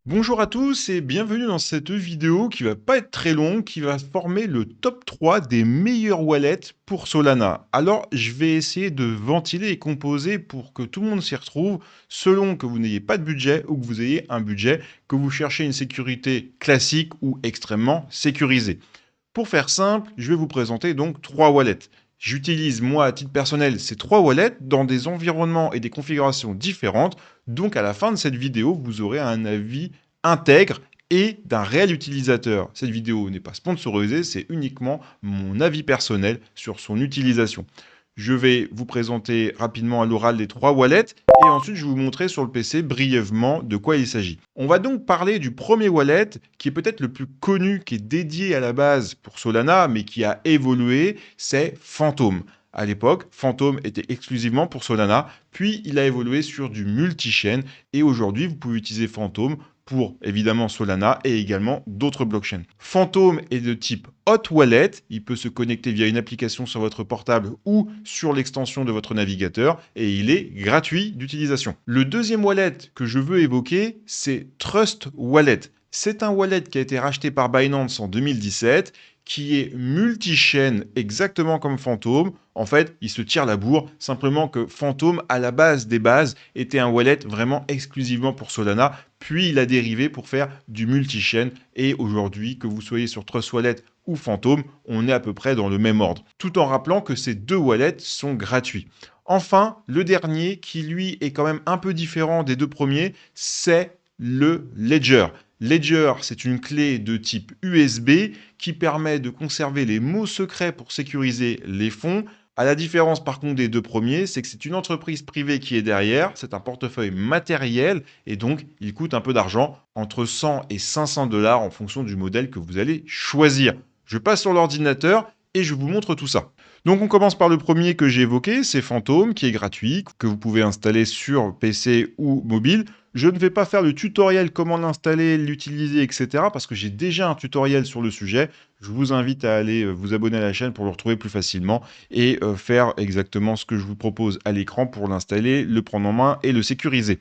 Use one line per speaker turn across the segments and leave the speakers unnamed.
Bonjour à tous et bienvenue dans cette vidéo qui va pas être très longue, qui va former le top 3 des meilleures wallets pour Solana. Alors, je vais essayer de ventiler et composer pour que tout le monde s'y retrouve, selon que vous n'ayez pas de budget ou que vous ayez un budget, que vous cherchez une sécurité classique ou extrêmement sécurisée. Pour faire simple, je vais vous présenter donc trois wallets. J'utilise moi à titre personnel ces trois wallets dans des environnements et des configurations différentes. Donc à la fin de cette vidéo, vous aurez un avis intègre et d'un réel utilisateur. Cette vidéo n'est pas sponsorisée, c'est uniquement mon avis personnel sur son utilisation. Je vais vous présenter rapidement à l'oral les trois wallets et ensuite je vais vous montrer sur le PC brièvement de quoi il s'agit. On va donc parler du premier wallet qui est peut-être le plus connu, qui est dédié à la base pour Solana mais qui a évolué, c'est Phantom. À l'époque, Phantom était exclusivement pour Solana, puis il a évolué sur du multi-chain et aujourd'hui vous pouvez utiliser Phantom pour évidemment Solana et également d'autres blockchains. Phantom est de type hot wallet, il peut se connecter via une application sur votre portable ou sur l'extension de votre navigateur et il est gratuit d'utilisation. Le deuxième wallet que je veux évoquer, c'est Trust Wallet. C'est un wallet qui a été racheté par Binance en 2017, qui est multi-chain exactement comme Phantom. En fait, il se tire la bourre, simplement que Phantom, à la base des bases, était un wallet vraiment exclusivement pour Solana, puis il a dérivé pour faire du multi-chain, et aujourd'hui, que vous soyez sur Trust Wallet ou Phantom, on est à peu près dans le même ordre, tout en rappelant que ces deux wallets sont gratuits. Enfin, le dernier, qui lui est quand même un peu différent des deux premiers, c'est le Ledger. Ledger, c'est une clé de type USB qui permet de conserver les mots secrets pour sécuriser les fonds. À la différence par contre des deux premiers, c'est que c'est une entreprise privée qui est derrière, c'est un portefeuille matériel et donc il coûte un peu d'argent, entre 100 et 500 dollars en fonction du modèle que vous allez choisir. Je passe sur l'ordinateur et je vous montre tout ça. Donc on commence par le premier que j'ai évoqué, c'est Phantom, qui est gratuit, que vous pouvez installer sur PC ou mobile. Je ne vais pas faire le tutoriel comment l'installer, l'utiliser, etc. parce que j'ai déjà un tutoriel sur le sujet. Je vous invite à aller vous abonner à la chaîne pour le retrouver plus facilement et faire exactement ce que je vous propose à l'écran pour l'installer, le prendre en main et le sécuriser.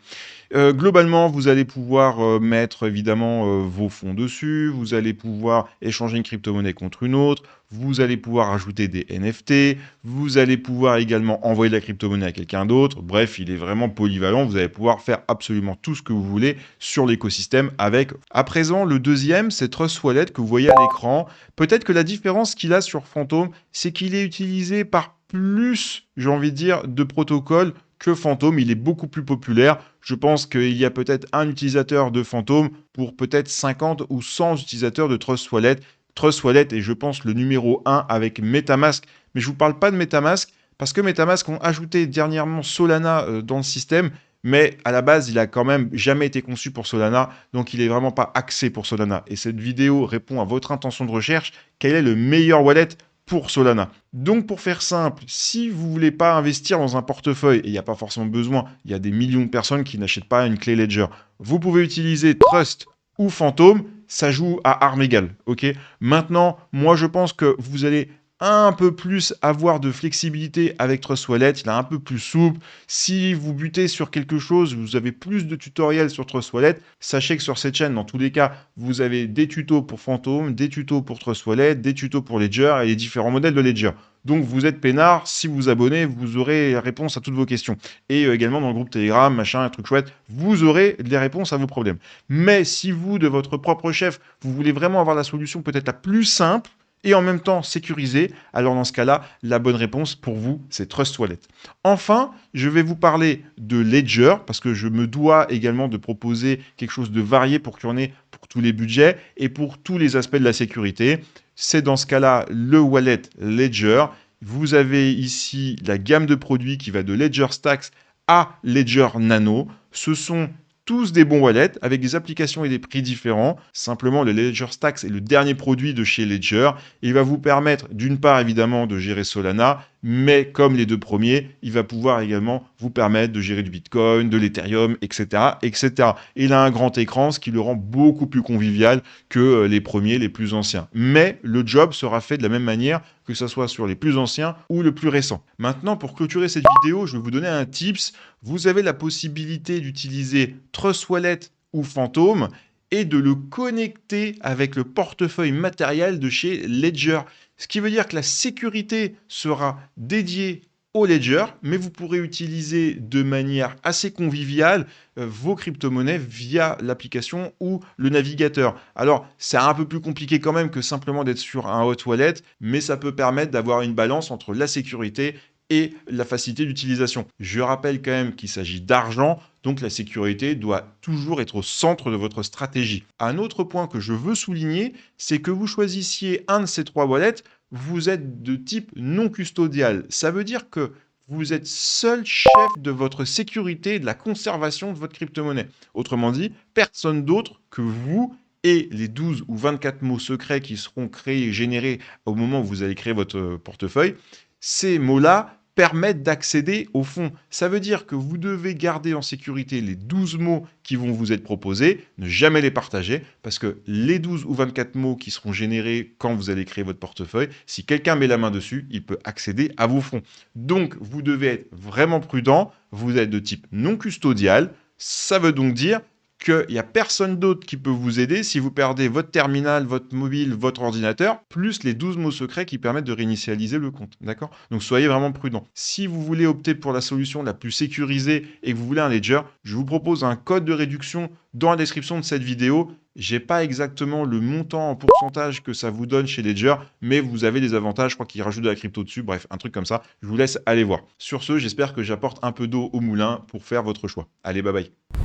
Globalement, vous allez pouvoir mettre évidemment vos fonds dessus, vous allez pouvoir échanger une crypto-monnaie contre une autre, vous allez pouvoir ajouter des NFT, vous allez pouvoir également envoyer de la crypto-monnaie à quelqu'un d'autre. Bref, il est vraiment polyvalent, vous allez pouvoir faire absolument tout ce que vous voulez sur l'écosystème avec. À présent, le deuxième, c'est Trust Wallet que vous voyez à l'écran. Peut-être que la différence qu'il a sur Phantom, c'est qu'il est utilisé par plus, j'ai envie de dire, de protocoles que Phantom, il est beaucoup plus populaire. Je pense qu'il y a peut-être un utilisateur de Phantom pour peut-être 50 ou 100 utilisateurs de Trust Wallet. Trust Wallet est, je pense, le numéro 1 avec MetaMask. Mais je ne vous parle pas de MetaMask parce que MetaMask ont ajouté dernièrement Solana dans le système. Mais à la base, il a quand même jamais été conçu pour Solana, donc il est vraiment pas axé pour Solana. Et cette vidéo répond à votre intention de recherche. Quel est le meilleur wallet pour Solana? Donc pour faire simple, si vous voulez pas investir dans un portefeuille, et il n'y a pas forcément besoin, il y a des millions de personnes qui n'achètent pas une clé Ledger, vous pouvez utiliser Trust ou Phantom, ça joue à armes égales, ok? Maintenant, moi je pense que vous allez un peu plus avoir de flexibilité avec Trust Wallet, il est un peu plus souple. Si vous butez sur quelque chose, vous avez plus de tutoriels sur Trust Wallet. Sachez que sur cette chaîne, dans tous les cas, vous avez des tutos pour Phantom, des tutos pour Trust Wallet, des tutos pour Ledger et les différents modèles de Ledger. Donc vous êtes peinard, si vous vous abonnez, vous aurez la réponse à toutes vos questions. Et également dans le groupe Telegram, machin, un truc chouette, vous aurez les réponses à vos problèmes. Mais si vous, de votre propre chef, vous voulez vraiment avoir la solution peut-être la plus simple, et en même temps sécurisé, alors dans ce cas-là, la bonne réponse pour vous, c'est Trust Wallet. Enfin, je vais vous parler de Ledger, parce que je me dois également de proposer quelque chose de varié pour qu'il y en ait pour tous les budgets et pour tous les aspects de la sécurité. C'est dans ce cas-là le wallet Ledger. Vous avez ici la gamme de produits qui va de Ledger Stacks à Ledger Nano. Ce sont tous des bons wallets avec des applications et des prix différents. Simplement, le Ledger Stacks est le dernier produit de chez Ledger. Il va vous permettre d'une part évidemment de gérer Solana, mais comme les deux premiers, il va pouvoir également vous permettre de gérer du Bitcoin, de l'Ethereum, etc., etc. Il a un grand écran, ce qui le rend beaucoup plus convivial que les premiers, les plus anciens. Mais le job sera fait de la même manière que ce soit sur les plus anciens ou le plus récent. Maintenant, pour clôturer cette vidéo, je vais vous donner un tips. Vous avez la possibilité d'utiliser Trust Wallet ou Phantom et de le connecter avec le portefeuille matériel de chez Ledger. Ce qui veut dire que la sécurité sera dédiée au Ledger, mais vous pourrez utiliser de manière assez conviviale vos crypto-monnaies via l'application ou le navigateur. Alors, c'est un peu plus compliqué quand même que simplement d'être sur un hot wallet, mais ça peut permettre d'avoir une balance entre la sécurité et la facilité d'utilisation. Je rappelle quand même qu'il s'agit d'argent, donc la sécurité doit toujours être au centre de votre stratégie. Un autre point que je veux souligner, c'est que vous choisissiez un de ces trois wallets, vous êtes de type non custodial. Ça veut dire que vous êtes seul chef de votre sécurité et de la conservation de votre crypto-monnaie. Autrement dit, personne d'autre que vous et les 12 ou 24 mots secrets qui seront créés et générés au moment où vous allez créer votre portefeuille, ces mots-là permettent d'accéder au fonds. Ça veut dire que vous devez garder en sécurité les 12 mots qui vont vous être proposés, ne jamais les partager, parce que les 12 ou 24 mots qui seront générés quand vous allez créer votre portefeuille, si quelqu'un met la main dessus, il peut accéder à vos fonds. Donc, vous devez être vraiment prudent, vous êtes de type non custodial, ça veut donc dire qu'il n'y a personne d'autre qui peut vous aider si vous perdez votre terminal, votre mobile, votre ordinateur, plus les 12 mots secrets qui permettent de réinitialiser le compte. D'accord? Donc soyez vraiment prudent. Si vous voulez opter pour la solution la plus sécurisée et que vous voulez un ledger, je vous propose un code de réduction dans la description de cette vidéo. J'ai pas exactement le montant en pourcentage que ça vous donne chez Ledger, mais vous avez des avantages, je crois qu'ils rajoutent de la crypto dessus, bref, un truc comme ça. Je vous laisse aller voir. Sur ce, j'espère que j'apporte un peu d'eau au moulin pour faire votre choix. Allez, bye bye.